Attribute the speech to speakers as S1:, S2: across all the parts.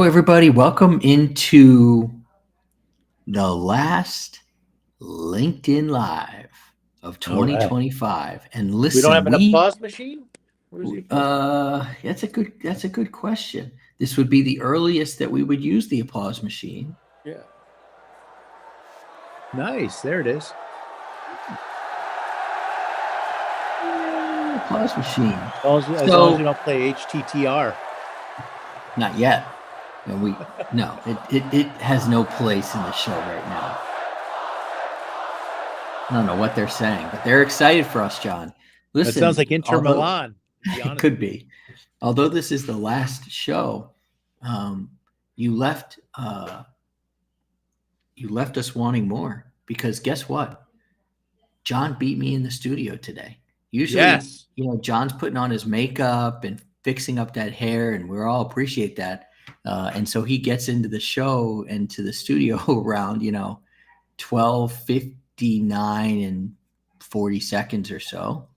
S1: everybody. Welcome into the last LinkedIn Live of
S2: All right.
S1: 2025. And
S2: We don't
S1: listen,
S2: have an applause machine? Where's the applause?
S1: that's a good question. This would be the earliest that we would use the applause machine.
S2: Yeah. Nice. There it is.
S1: Applause machine.
S2: As long as we don't play HTTR.
S1: Not yet. It has no place in the show right now. I don't know what they're saying, but they're excited for us, John. Listen,
S2: That sounds like Inter Milan.
S1: It could be. Although this is the last show, you left us wanting more because guess what? John beat me in the studio today. Usually,
S2: Yes.
S1: John's putting on his makeup and fixing up that hair, and we all appreciate that. And so he gets into the show and to the studio around 12:59 and 40 seconds or so.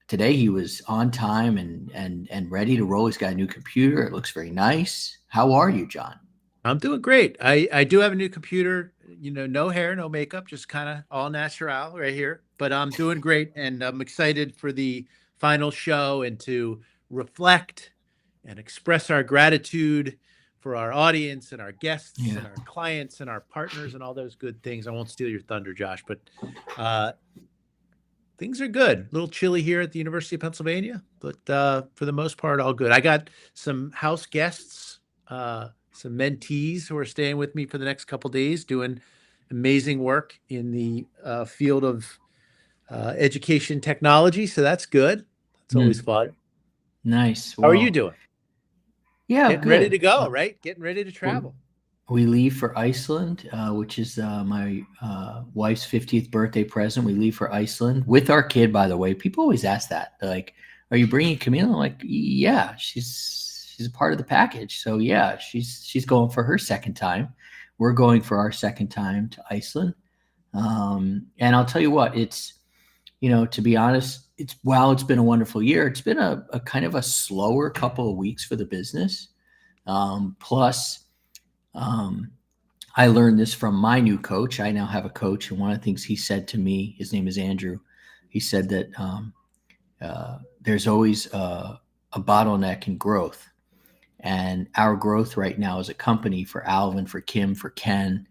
S1: Today he was on time and ready to roll. He's got a new computer. It looks very nice. How are you, John?
S2: I'm doing great. I do have a new computer, no hair, no makeup, just kind of all natural right here. But I'm doing great, and I'm excited for the final show and to reflect and express our gratitude for our audience and our guests and our clients and our partners and all those good things. I won't steal your thunder, Josh, but things are good. A little chilly here at the University of Pennsylvania, but for the most part, all good. I got some house guests, some mentees who are staying with me for the next couple of days, doing amazing work in the field of education technology. So that's good. It's always fun.
S1: Nice.
S2: How are you doing?
S1: Yeah,
S2: Getting ready to go, right? Getting ready to travel.
S1: We leave for Iceland, which is my wife's 50th birthday present. We leave for Iceland with our kid, by the way. People always ask that. They're like, are you bringing Camille? I'm like, yeah, she's a part of the package. So yeah, she's going for her second time. We're going for our second time to Iceland. And I'll tell you what, it's, to be honest, while it's been a wonderful year, it's been a kind of a slower couple of weeks for the business. Plus, I learned this from my new coach. I now have a coach, and one of the things he said to me, his name is Andrew, he said that there's always a bottleneck in growth. And our growth right now as a company for Alvin, for Kim, for Ken,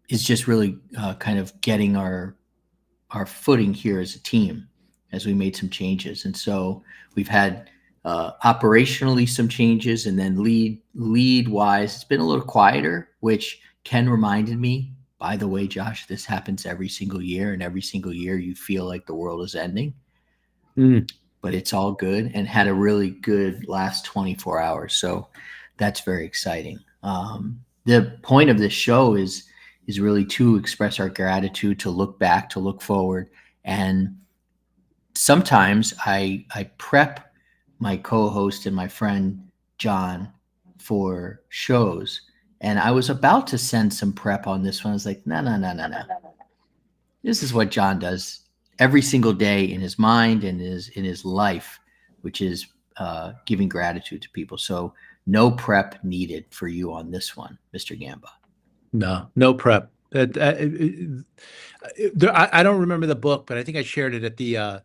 S1: is just really kind of getting our footing here as a team as we made some changes. And so we've had operationally some changes, and then lead wise, it's been a little quieter, which Ken reminded me, by the way, Josh, this happens every single year, and every single year you feel like the world is ending. But it's all good, and had a really good last 24 hours. So that's very exciting. The point of this show is really to express our gratitude, to look back, to look forward. And sometimes I prep my co-host and my friend John for shows, and I was about to send some prep on this one. I was like, no. This is what John does every single day in his mind and in his life, which is giving gratitude to people. So no prep needed for you on this one, Mr. Gamba.
S2: No prep. I don't remember the book, but I think I shared it at the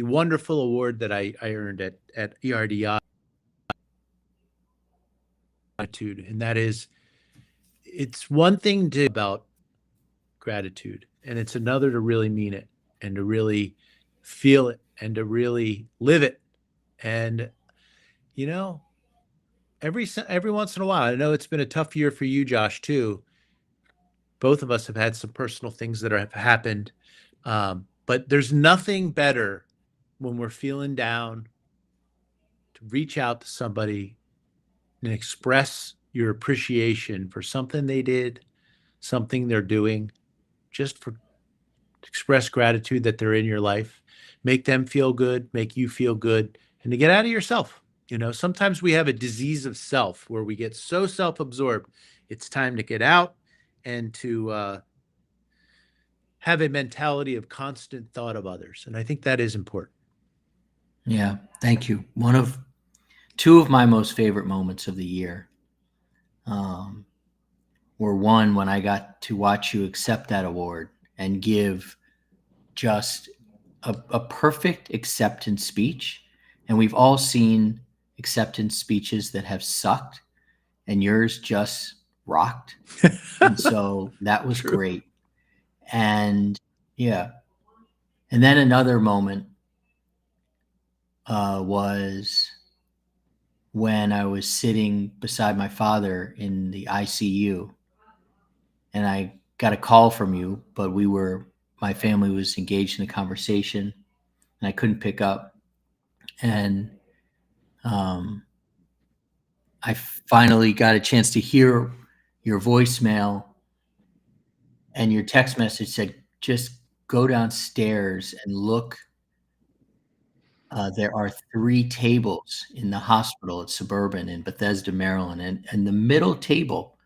S2: wonderful award that I earned at ERDI. And that is, it's one thing to about gratitude, and it's another to really mean it and to really feel it and to really live it. And every once in a while, I know it's been a tough year for you, Josh, too. Both of us have had some personal things that have happened, but there's nothing better when we're feeling down to reach out to somebody and express your appreciation for something they did, something they're doing, just for express gratitude that they're in your life, make them feel good, make you feel good, and to get out of yourself. Sometimes we have a disease of self where we get so self-absorbed. It's time to get out and to have a mentality of constant thought of others. And I think that is important.
S1: Yeah, thank you. two of my most favorite moments of the year um, were one when I got to watch you accept that award and give just a perfect acceptance speech. And we've all seen acceptance speeches that have sucked, and yours just rocked. And so that was
S2: True.
S1: great. And yeah. And then another moment was when I was sitting beside my father in the ICU, and I got a call from you, but my family was engaged in a conversation and I couldn't pick up. And um, I finally got a chance to hear your voicemail, and your text message said, just go downstairs and look. There are 3 tables in the hospital at Suburban in Bethesda, Maryland, and the middle table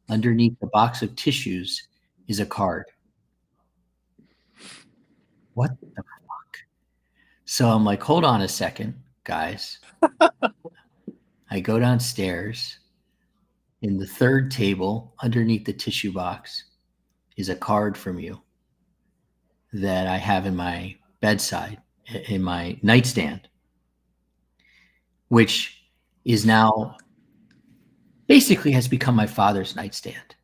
S1: underneath the box of tissues is a card. What the fuck? So I'm like, hold on a second, guys. I go downstairs. In the 3rd table, underneath the tissue box, is a card from you that I have in my bedside, in my nightstand, which is now basically has become my father's nightstand,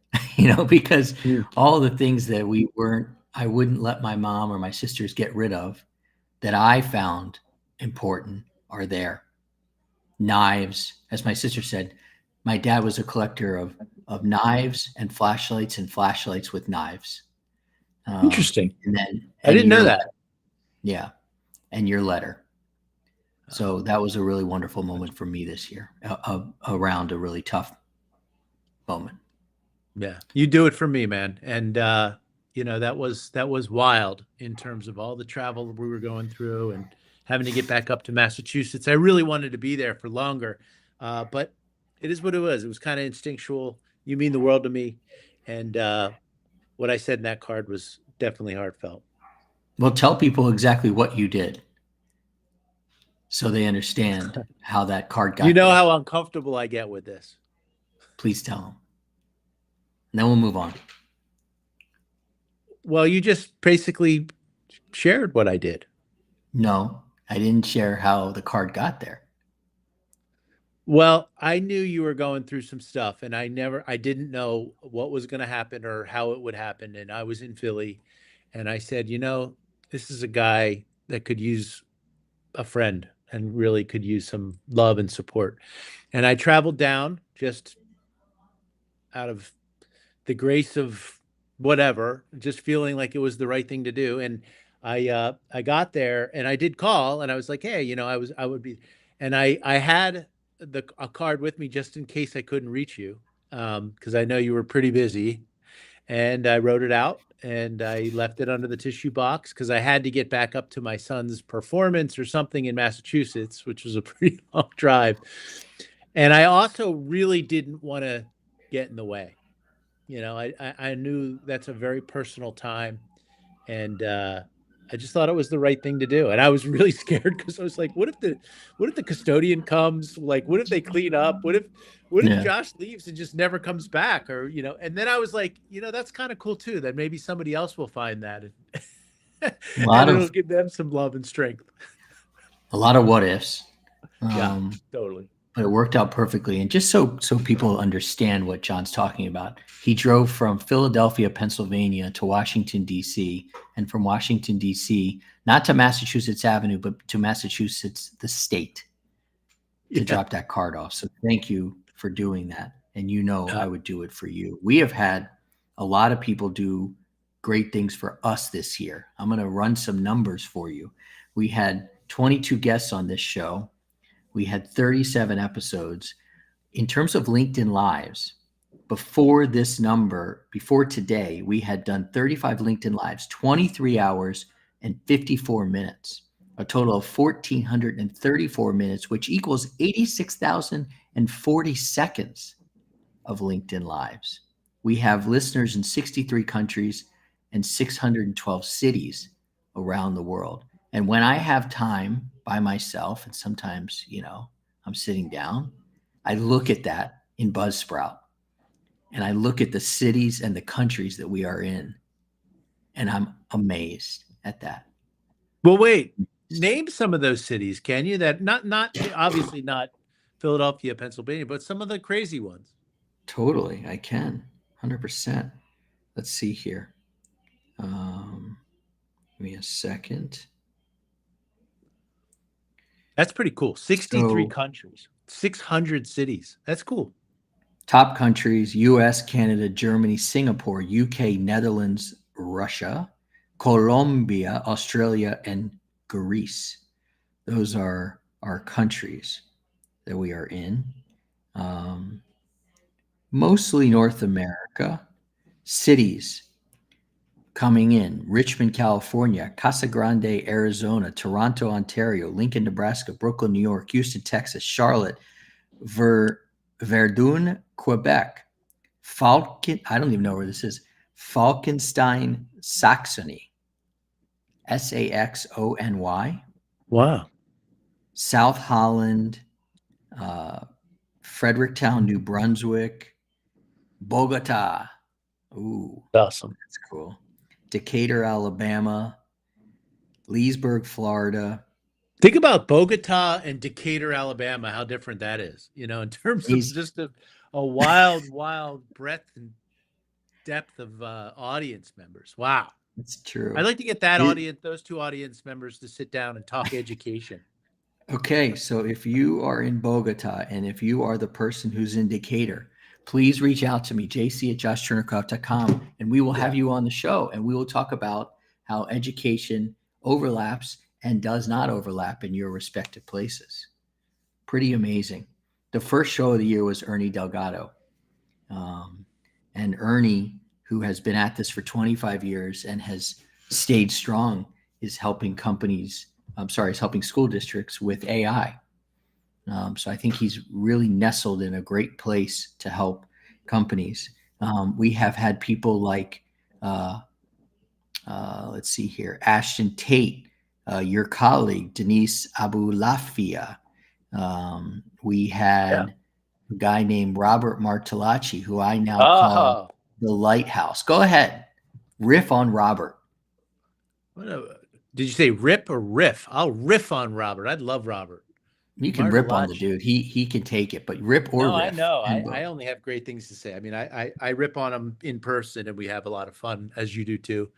S1: because all the things that I wouldn't let my mom or my sisters get rid of that I found important are there. Knives, as my sister said, my dad was a collector of knives and flashlights with knives.
S2: Interesting.
S1: And then,
S2: I didn't know that.
S1: Yeah. And your letter. So that was a really wonderful moment for me this year, around a really tough moment.
S2: Yeah, you do it for me, man. And that was wild in terms of all the travel we were going through and having to get back up to Massachusetts. I really wanted to be there for longer, but it is what it was. It was kind of instinctual. You mean the world to me, and what I said in that card was definitely heartfelt.
S1: Well, tell people exactly what you did so they understand how that card
S2: You
S1: got
S2: know
S1: there.
S2: how uncomfortable I get with this.
S1: Please tell them. And then we'll move on.
S2: Well, you just basically shared what I did.
S1: No, I didn't share how the card got there.
S2: Well, I knew you were going through some stuff, and I didn't know what was going to happen or how it would happen. And I was in Philly, and I said, this is a guy that could use a friend and really could use some love and support. And I traveled down just out of the grace of whatever, just feeling like it was the right thing to do. And I got there and I did call and I was like, hey, I would be, and I had a card with me just in case I couldn't reach you, because I know you were pretty busy. And I wrote it out and I left it under the tissue box because I had to get back up to my son's performance or something in Massachusetts, which was a pretty long drive. And I also really didn't want to get in the way. I knew that's a very personal time, and I just thought it was the right thing to do. And I was really scared because I was like, what if the custodian comes? Like, what if they clean up? What if
S1: Yeah.
S2: Josh leaves and just never comes back? Or, and then I was like, that's kind of cool too, that maybe somebody else will find that and,
S1: A
S2: and
S1: lot
S2: it'll
S1: of
S2: give them some love and strength.
S1: what ifs.
S2: Yeah,
S1: Um,
S2: totally.
S1: but it worked out perfectly. And just so people understand what John's talking about, he drove from Philadelphia, Pennsylvania to Washington, D.C., and from Washington, D.C., not to Massachusetts Avenue, but to Massachusetts, the state, to
S2: Yeah.
S1: drop that card off. So thank you for doing that. And I
S2: Uh,
S1: would do it for you. We have had a lot of people do great things for us this year. I'm going to run some numbers for you. We had 22 guests on this show. We had 37 episodes. In terms of LinkedIn Lives, before today, we had done 35 LinkedIn Lives, 23 hours and 54 minutes, a total of 1,434 minutes, which equals 86,040 seconds of LinkedIn Lives. We have listeners in 63 countries and 612 cities around the world. And when I have time by myself, and sometimes, I'm sitting down. I look at that in Buzzsprout, and I look at the cities and the countries that we are in, and I'm amazed at that.
S2: Well, wait, name some of those cities, can you? That not obviously not Philadelphia, Pennsylvania, but some of the crazy ones.
S1: Totally, I can, 100%. Let's see here. Give me a second.
S2: That's pretty cool. 63
S1: So,
S2: countries, 600 cities. That's cool.
S1: top countries: US, Canada, Germany, Singapore, UK, Netherlands, Russia, Colombia, Australia, and Greece. Those are our countries that we are in. Mostly North America. Cities coming in: Richmond, California; Casa Grande, Arizona; Toronto, Ontario; Lincoln, Nebraska; Brooklyn, New York; Houston, Texas; Charlotte; Verdun, Quebec; Falcon, I don't even know where this is, Falkenstein, Saxony, Saxony;
S2: Wow.
S1: South Holland; Fredericktown, New Brunswick; Bogota. Ooh,
S2: Awesome.
S1: that's cool. Decatur, Alabama; Leesburg, Florida.
S2: Think about Bogota and Decatur, Alabama, how different that is, in terms of
S1: These,
S2: just a wild, wild breadth and depth of audience members. Wow.
S1: it's true.
S2: I'd like to get that
S1: It-
S2: those two audience members to sit down and talk education.
S1: Okay, so if you are in Bogota and if you are the person who's in Decatur, please reach out to me, jc@joshturnercraft.com, and we will have you on the show, and we will talk about how education overlaps and does not overlap in your respective places. Pretty amazing. The first show of the year was Ernie Delgado. And Ernie, who has been at this for 25 years and has stayed strong, is helping is helping school districts with AI. So I think he's really nestled in a great place to help companies. We have had people like, let's see here, Ashton Tate, your colleague, Denise Abulafia. We had a guy named Robert Martellacci, who I now call the Lighthouse. Go ahead, riff on Robert.
S2: Did you say rip or riff? I'll riff on Robert. I'd love Robert.
S1: You can rip on the dude. He can take it, but rip or
S2: No,
S1: riff.
S2: I know. I only have great things to say. I mean, I rip on him in person, and we have a lot of fun, as you do too.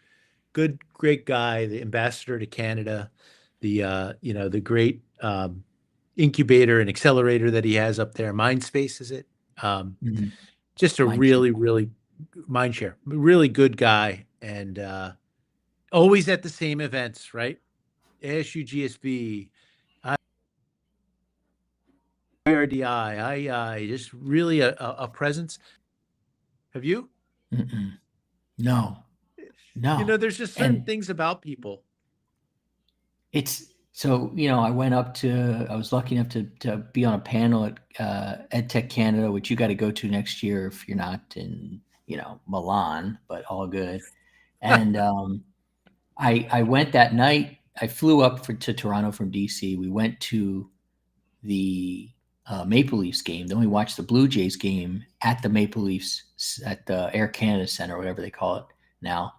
S2: Great guy, the ambassador to Canada, the great incubator and accelerator that he has up there. Mindspace, is it? Just a
S1: Mindshare.
S2: really Mindshare, really good guy, and always at the same events, right? ASU GSB, IRDI, just really a presence. Have you?
S1: No.
S2: There's just certain things about people.
S1: It's so, I was lucky enough to be on a panel at EdTech Canada, which you got to go to next year if you're not in, Milan, but all good. And I went that night. I flew up to Toronto from DC. We went to the Maple Leafs game. Then we watched the Blue Jays game at the Maple Leafs at the Air Canada Center, whatever they call it now.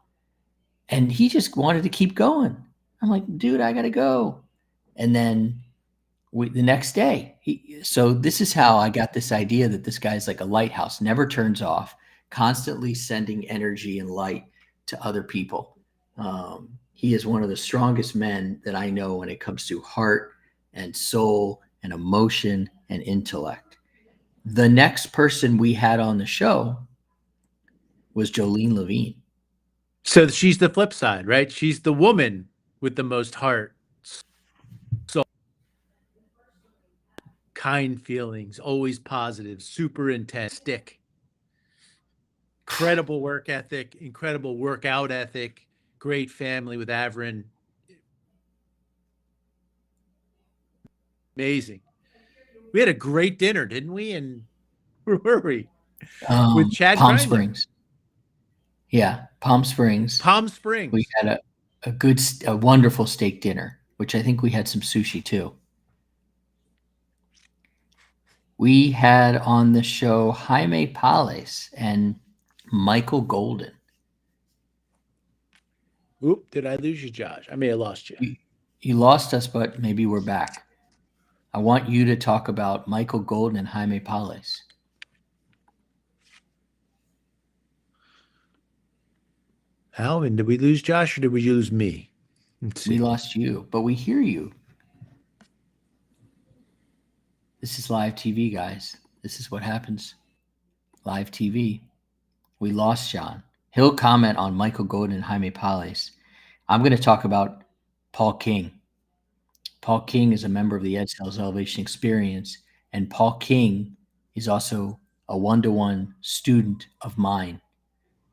S1: And he just wanted to keep going. I'm like, dude, I got to go. And then the next day, so this is how I got this idea that this guy's like a lighthouse, never turns off, constantly sending energy and light to other people. He is one of the strongest men that I know when it comes to heart and soul and emotion and intellect. The next person we had on the show was Jolene Levine.
S2: So she's the flip side, right? She's the woman with the most heart, soul, kind feelings, always positive, super intense, stick. Incredible work ethic, incredible workout ethic, great family with Avrin. Amazing. We had a great dinner, didn't we? And where were we? With Chad
S1: Palm
S2: Kreindler.
S1: Springs. Yeah, Palm Springs.
S2: Palm Springs.
S1: We had a wonderful steak dinner, which I think we had some sushi too. We had on the show Jaime Pales and Michael Golden.
S2: Oop, did I lose you, Josh? I may have lost you.
S1: You lost us, but maybe we're back. I want you to talk about Michael Golden and Jaime Pales.
S2: Alvin, did we lose Josh or did we lose me? Let's see.
S1: We lost you, but we hear you. This is live TV, guys. This is what happens. Live TV. We lost John. He'll comment on Michael Golden and Jaime Pales. I'm going to talk about Paul King. Paul King is a member of the Ed Sales Elevation Experience, and Paul King is also a one-to-one student of mine.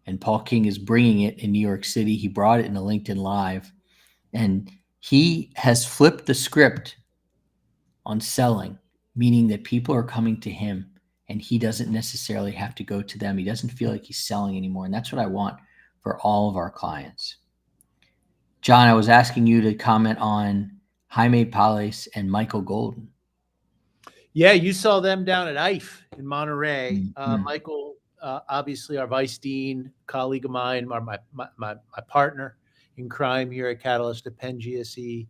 S1: And Paul King is bringing it in New York City. He brought it in a LinkedIn Live, and he has flipped the script on selling, meaning that people are coming to him and he doesn't necessarily have to go to them. He doesn't feel like he's selling anymore. And that's what I want for all of our clients. John, I was asking you to comment on Jaime Pales and Michael Golden.
S2: Yeah, you saw them down at IFE in Monterey.
S1: Mm-hmm.
S2: Michael, obviously our vice dean, colleague of mine, my partner in crime here at Catalyst at Penn GSE.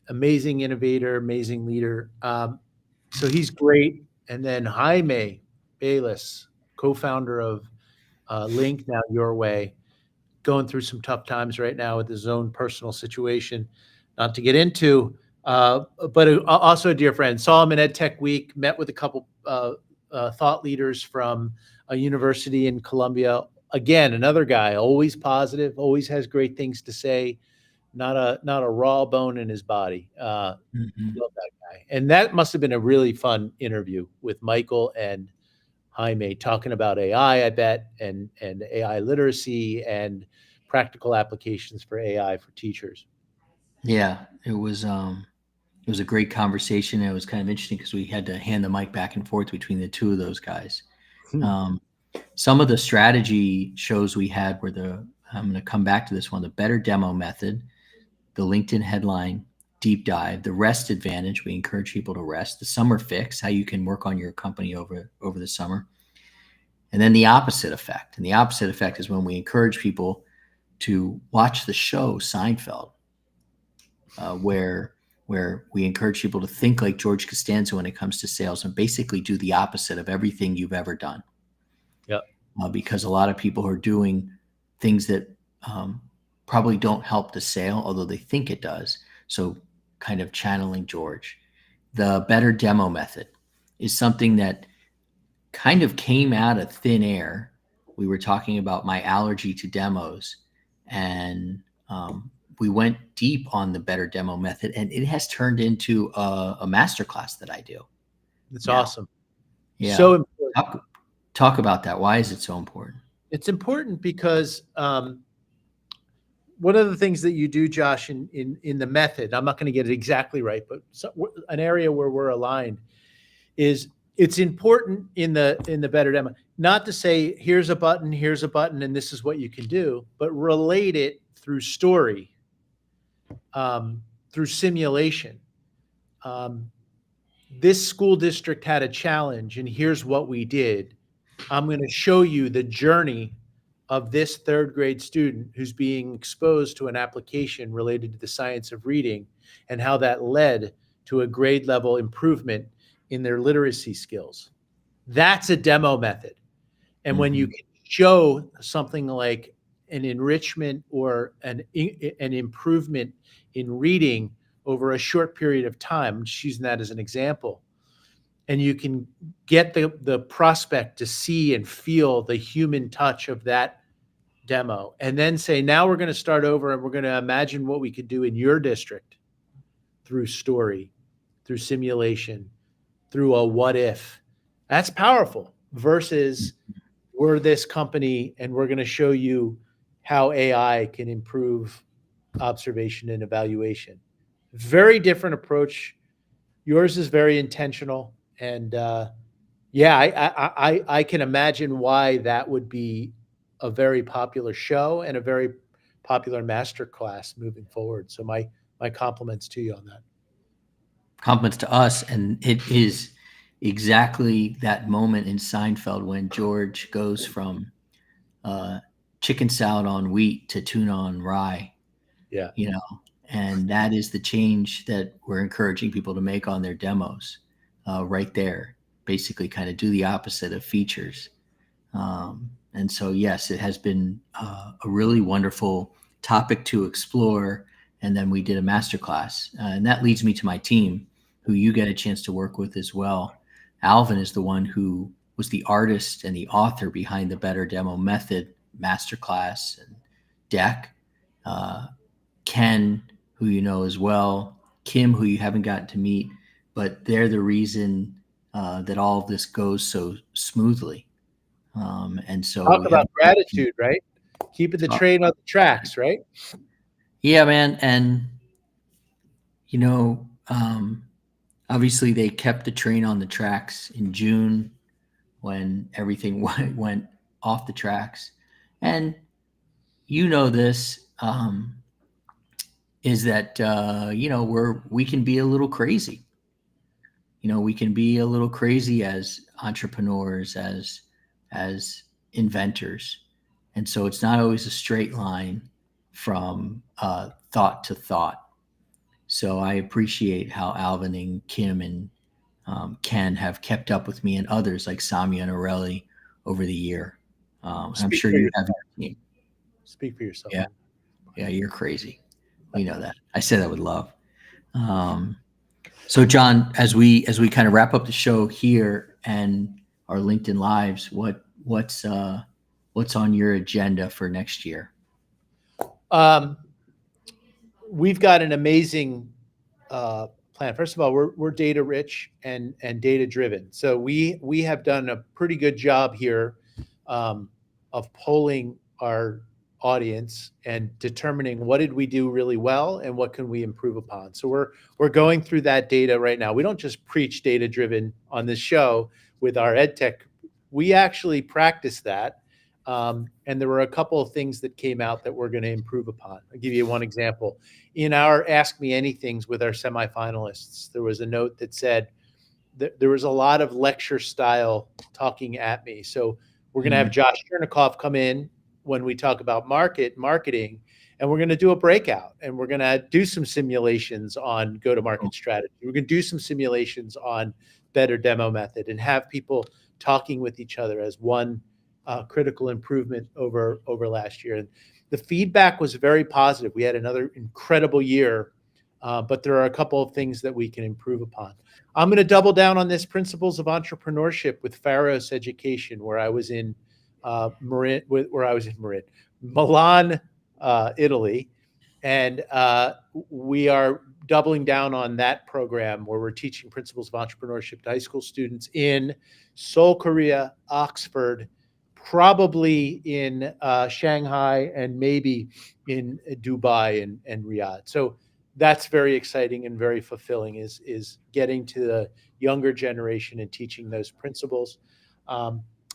S2: Amazing innovator, amazing leader. So he's great. And then Jaime Bayless, co-founder of Link, now Your Way, going through some tough times right now with his own personal situation, not to get into, but also a dear friend. Saw him in Ed Tech Week, met with a couple thought leaders from a university in Columbia. Again, another guy, always positive, always has great things to say. Not a raw bone in his body. Love that guy. And that must have been a really fun interview with Michael and Jaime talking about AI, I bet, and AI literacy and practical applications for AI for teachers.
S1: Yeah, it was a great conversation. It was kind of interesting because we had to hand the mic back and forth between the two of those guys. Some of the strategy shows we had were I'm going to come back to this one, the better demo method, the LinkedIn headline deep dive, the rest advantage. We encourage people to rest, the summer fix, how you can work on your company over the summer. And then the opposite effect. And the opposite effect is when we encourage people to watch the show Seinfeld, where we encourage people to think like George Costanza when it comes to sales and basically do the opposite of everything you've ever done.
S2: Yeah.
S1: Because a lot of people are doing things that probably don't help the sale, although they think it does. So kind of channeling George. The better demo method is something that kind of came out of thin air. We were talking about my allergy to demos, and we went deep on the better demo method, and it has turned into a masterclass that I do.
S2: It's awesome.
S1: Yeah.
S2: So important.
S1: Talk about that. Why is it so important?
S2: It's important because one of the things that you do, Josh, in the method, I'm not going to get it exactly right, but an area where we're aligned is it's important in the better demo, not to say here's a button, and this is what you can do, but relate it through story, through simulation. This school district had a challenge, and here's what we did. I'm going to show you the journey of this third grade student who's being exposed to an application related to the science of reading and how that led to a grade level improvement in their literacy skills. That's a demo method. And when you can show something like an enrichment or an improvement in reading over a short period of time, I'm just using that as an example, and you can get the prospect to see and feel the human touch of that demo, and then say, now we're going to start over and we're going to imagine what we could do in your district through story, through simulation, through a what if. That's powerful versus we're this company and we're going to show you how AI can improve observation and evaluation. Very different approach. Yours is very intentional. And I can imagine why that would be a very popular show and a very popular masterclass moving forward. So my compliments to you on that.
S1: Compliments to us, and it is exactly that moment in Seinfeld when George goes from chicken salad on wheat to tuna on rye,
S2: Yeah.
S1: you know, and that is the change that we're encouraging people to make on their demos right there. Basically, kind of do the opposite of features. And so, yes, it has been a really wonderful topic to explore. And then we did a masterclass. And that leads me to my team, who you get a chance to work with as well. Alvin is the one who was the artist and the author behind the Better Demo Method masterclass and deck. Uh, Ken, who you know as well, Kim, who you haven't gotten to meet, but they're the reason that all of this goes so smoothly. And so
S2: Talk
S1: we have
S2: about gratitude, right? Keeping the train on the tracks, right?
S1: yeah, man. And, you know, obviously they kept the train on the tracks in June when everything went off the tracks. And you know this is that, we can be a little crazy. We can be a little crazy as entrepreneurs, as inventors. And so it's not always a straight line from thought to thought. So I appreciate how Alvin and Kim and Ken have kept up with me and others like Samia and Areli over the year. I'm
S2: Speak
S1: sure
S2: for
S1: you have
S2: yourself.
S1: your team.
S2: Speak for yourself.
S1: Yeah, yeah, you're crazy. We know that. I say that with love. Um, so, John, as we kind of wrap up the show here and our LinkedIn lives, what's on your agenda for next year?
S2: Um, we've got an amazing plan. First of all, we're data rich and data driven. So we have done a pretty good job here of polling our audience and determining what did we do really well and what can we improve upon. So we're going through that data right now. We don't just preach data driven on this show with our ed tech. We actually practice that. And there were a couple of things that came out that we're going to improve upon. I'll give you one example. In our Ask Me Anythings with our semifinalists, there was a note that said that there was a lot of lecture style talking at me. So we're going to have Josh Chernikoff come in when we talk about marketing, and we're going to do a breakout, and we're going to do some simulations on go-to-market strategy. We're going to do some simulations on Better Demo Method and have people talking with each other as one critical improvement over last year. And the feedback was very positive. We had another incredible year, but there are a couple of things that we can improve upon. I'm going to double down on this principles of entrepreneurship with Pharos Education, where I was in Milan, Italy, and we are doubling down on that program where we're teaching principles of entrepreneurship to high school students in Seoul, Korea, Oxford, probably in Shanghai, and maybe in Dubai and Riyadh. So that's very exciting and very fulfilling, is getting to the younger generation and teaching those principles.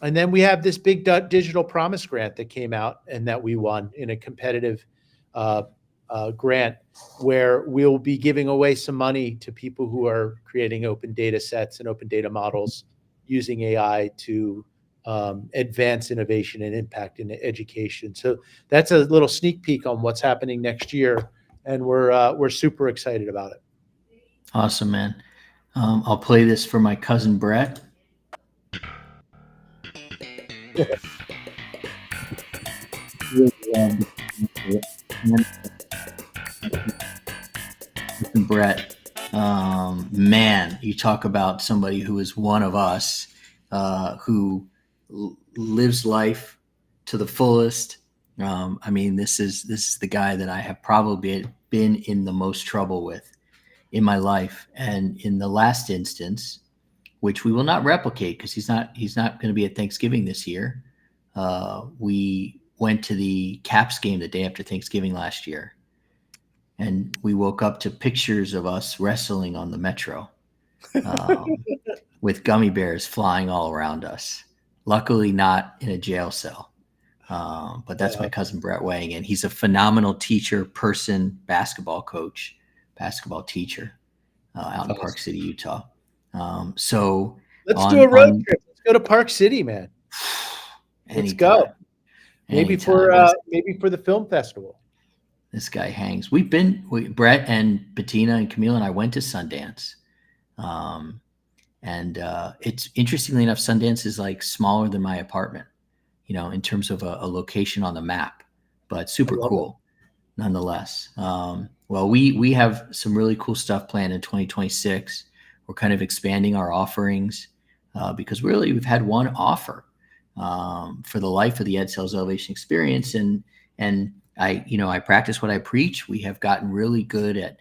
S2: And then we have this big digital promise grant that came out and that we won in a competitive grant, where we'll be giving away some money to people who are creating open data sets and open data models using AI to advance innovation and impact in education. So that's a little sneak peek on what's happening next year, and we're super excited about it.
S1: Awesome, man. I'll play this for my cousin Brett. Brett, man, you talk about somebody who is one of us, who lives life to the fullest. I mean, this is the guy that I have probably been in the most trouble with in my life, and in the last instance, which we will not replicate because he's not going to be at Thanksgiving this year. We went to the Caps game the day after Thanksgiving last year, and we woke up to pictures of us wrestling on the metro, with gummy bears flying all around us. Luckily, not in a jail cell. But that's my cousin Brett weighing in. He's a phenomenal teacher, person, basketball coach, basketball teacher out in Park City, Utah. So
S2: Let's do
S1: on
S2: a road
S1: on
S2: trip. Let's go to Park City, man. Let's go.
S1: anytime. Anytime.
S2: Maybe for the film festival.
S1: This guy hangs. Brett and Bettina and Camille and I went to Sundance. Um, and it's interestingly enough, Sundance is like smaller than my apartment, in terms of a location on the map, but super cool nonetheless. Well, we have some really cool stuff planned in 2026. We're kind of expanding our offerings because really we've had one offer for the life of the Ed Sales Elevation Experience, and I practice what I preach. We have gotten really good at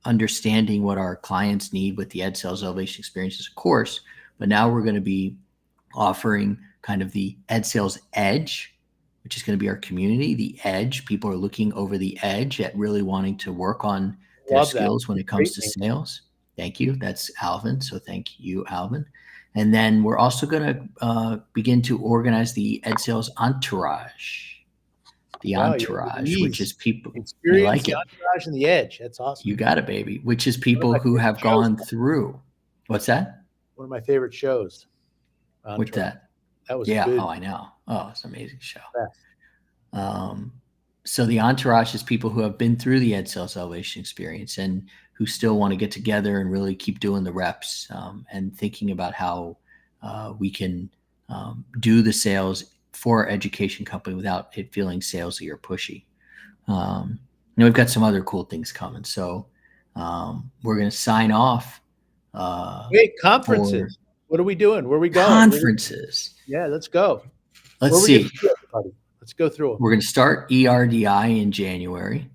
S1: understanding what our clients need with the Ed Sales Elevation Experience as a course, but now we're going to be offering kind of the Ed Sales Edge, which is going to be our community. The edge, people are looking over the edge at really wanting to work on their skills when it comes to sales. Thank you. That's Alvin. So thank you, Alvin. And then we're also going to begin to organize the Ed Sales Entourage. The entourage, which is people
S2: experience,
S1: like
S2: the entourage and the edge. That's awesome.
S1: You got it, baby. Which is people who have gone through. What's that?
S2: One of my favorite shows.
S1: What's that?
S2: That was
S1: good.
S2: Oh,
S1: I know. Oh, it's an amazing show. So the entourage is people who have been through the Ed Sales Elevation Experience and who still want to get together and really keep doing the reps and thinking about how we can do the sales for our education company without it feeling salesy or pushy. We've got some other cool things coming. So we're going to sign off.
S2: Wait, conferences. What are we doing? Where are we going?
S1: Conferences.
S2: Yeah, let's go.
S1: Let's see.
S2: Let's go through them.
S1: We're going to start ERDI in January.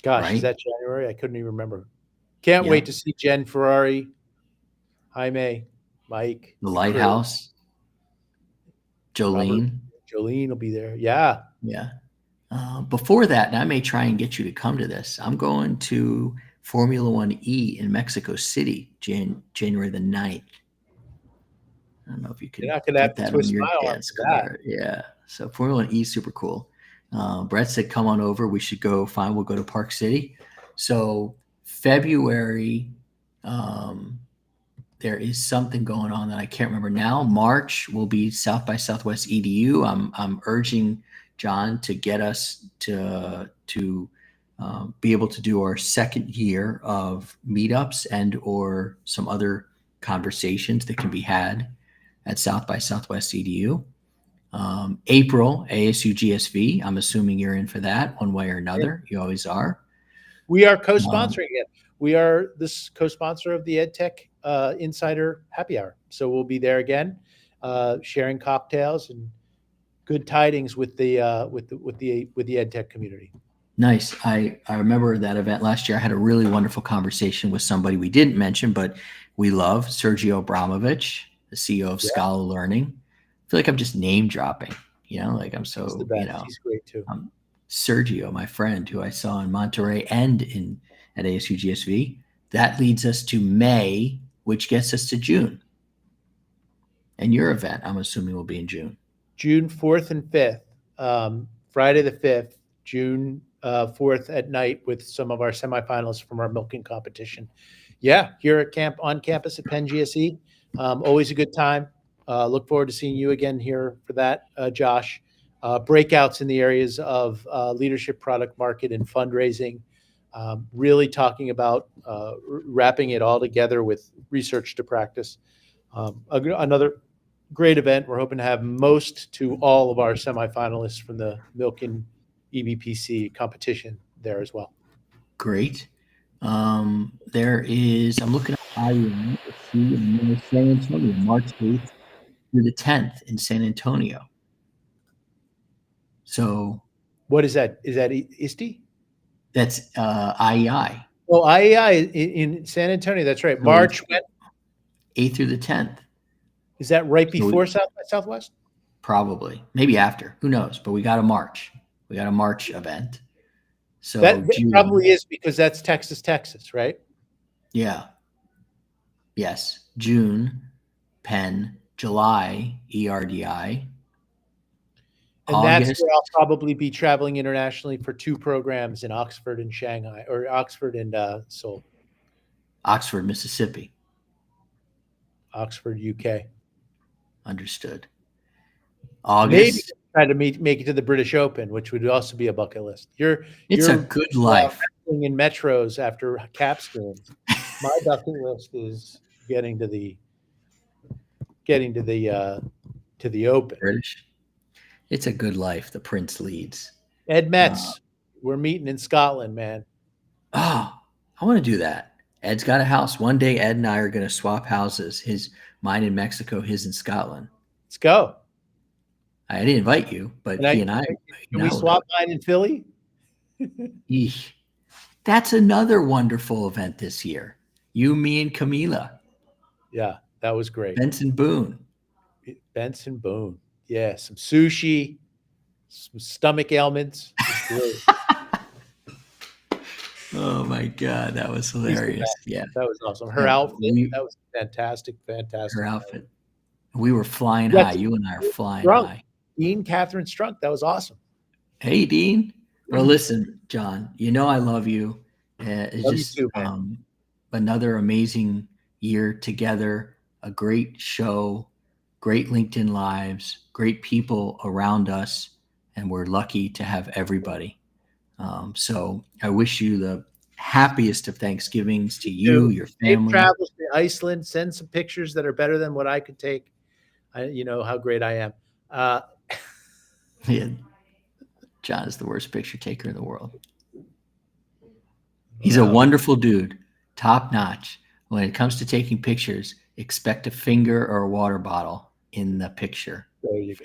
S2: Gosh, right? Is that January? I couldn't even remember. Can't wait to see Jen Ferrari, Jaime, Mike.
S1: The Lighthouse. Jolene.
S2: Jolene will be there. Yeah.
S1: Yeah. Before that, and I may try and get you to come to this, I'm going to Formula One E in Mexico City, January the 9th. I don't know if you can get that on your dance card. Yeah. So Formula One E is super cool. Brett said, come on over. We should go. Fine. We'll go to Park City. So February, there is something going on that I can't remember now. March will be South by Southwest EDU. I'm urging John to get us to be able to do our second year of meetups and or some other conversations that can be had at South by Southwest EDU. April, ASU GSV. I'm assuming you're in for that one way or another. You always are.
S2: We are co-sponsoring it. We are this co-sponsor of the EdTech Insider Happy Hour. So we'll be there again, sharing cocktails and good tidings with the EdTech community.
S1: Nice. I remember that event last year. I had a really wonderful conversation with somebody we didn't mention, but we love, Sergio Abramovich, the CEO of Scala Learning. I feel like I'm just name dropping, like I'm so,
S2: He's great too.
S1: Sergio, my friend, who I saw in Monterey and at ASU GSV. That leads us to May, which gets us to June. And your event, I'm assuming, will be in June.
S2: June 4th and 5th, Friday the 5th, June 4th at night with some of our semifinalists from our milking competition. Yeah, here at on campus at Penn GSE. Always a good time. Look forward to seeing you again here for that, Josh. Breakouts in the areas of leadership, product market, and fundraising. Really talking about wrapping it all together with research to practice. Another great event. We're hoping to have most to all of our semifinalists from the Milken EBPC competition there as well.
S1: Great. There is, I'm looking at San Antonio, March 8th through the 10th in San Antonio. So
S2: what is that? Is that ISTE?
S1: That's IEI.
S2: Oh, IEI in San Antonio. That's right. March
S1: 8th through the 10th.
S2: Is that right before South by Southwest?
S1: Probably. Maybe after. Who knows? But we got a March. We got a March event. So
S2: that probably is because that's Texas, right?
S1: Yeah. Yes. June, Penn, July, ERDI.
S2: And August. That's where I'll probably be traveling internationally for 2 programs in Oxford and Shanghai, or Oxford and Seoul.
S1: Oxford, Mississippi.
S2: Oxford, UK.
S1: Understood.
S2: Maybe
S1: August.
S2: try to make it to the British Open, which would also be a bucket list.
S1: It's a good life.
S2: Wrestling in metros after Caps games. My bucket list is getting to the Open.
S1: British. It's a good life. The Prince leads.
S2: Ed Metz, we're meeting in Scotland, man.
S1: Oh, I want to do that. Ed's got a house. One day, Ed and I are going to swap houses. Mine in Mexico, his in Scotland.
S2: Let's go.
S1: I didn't invite you, but he and I.
S2: Can we swap mine in Philly?
S1: Eesh. That's another wonderful event this year. You, me, and Camila.
S2: Yeah, that was great.
S1: Benson Boone.
S2: Yeah, some sushi, some stomach ailments. Great.
S1: Oh my God, that was hilarious. Yeah,
S2: that was awesome. Her outfit, that was fantastic.
S1: Her outfit. We were flying high. You and I are flying high.
S2: Dean Catherine Strunk, that was awesome.
S1: Hey, Dean. Well, listen, John, you know I love you. It's
S2: love
S1: just
S2: you too,
S1: another amazing year together, a great show, great LinkedIn Lives, great people around us, and we're lucky to have everybody. So I wish you the happiest of Thanksgivings to you, your family.
S2: Safe travels to Iceland. Send some pictures that are better than what I could take. You know how great I am.
S1: Yeah. John is the worst picture taker in the world. He's a wonderful dude, top notch. When it comes to taking pictures, expect a finger or a water bottle in the picture,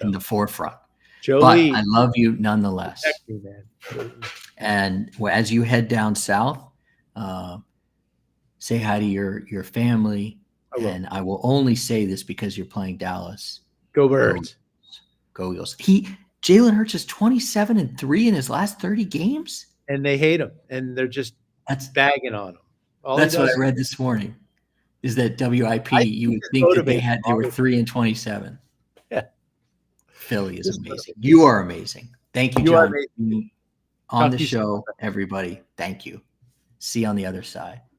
S1: in the forefront.
S2: Jolie,
S1: but I love you nonetheless.
S2: Me, man.
S1: And as you head down south, say hi to your family. And I will only say this because you're playing Dallas.
S2: Go Birds.
S1: Go Eagles. Jalen Hurts is 27-3 in his last 30 games.
S2: And they hate him. And they're just bagging on him.
S1: That's what I read this morning. Is that WIP? You would think that they were 3-27.
S2: Yeah.
S1: Philly is amazing. You are amazing. Thank you, John. On the show, everybody. Thank you. See you on the other side.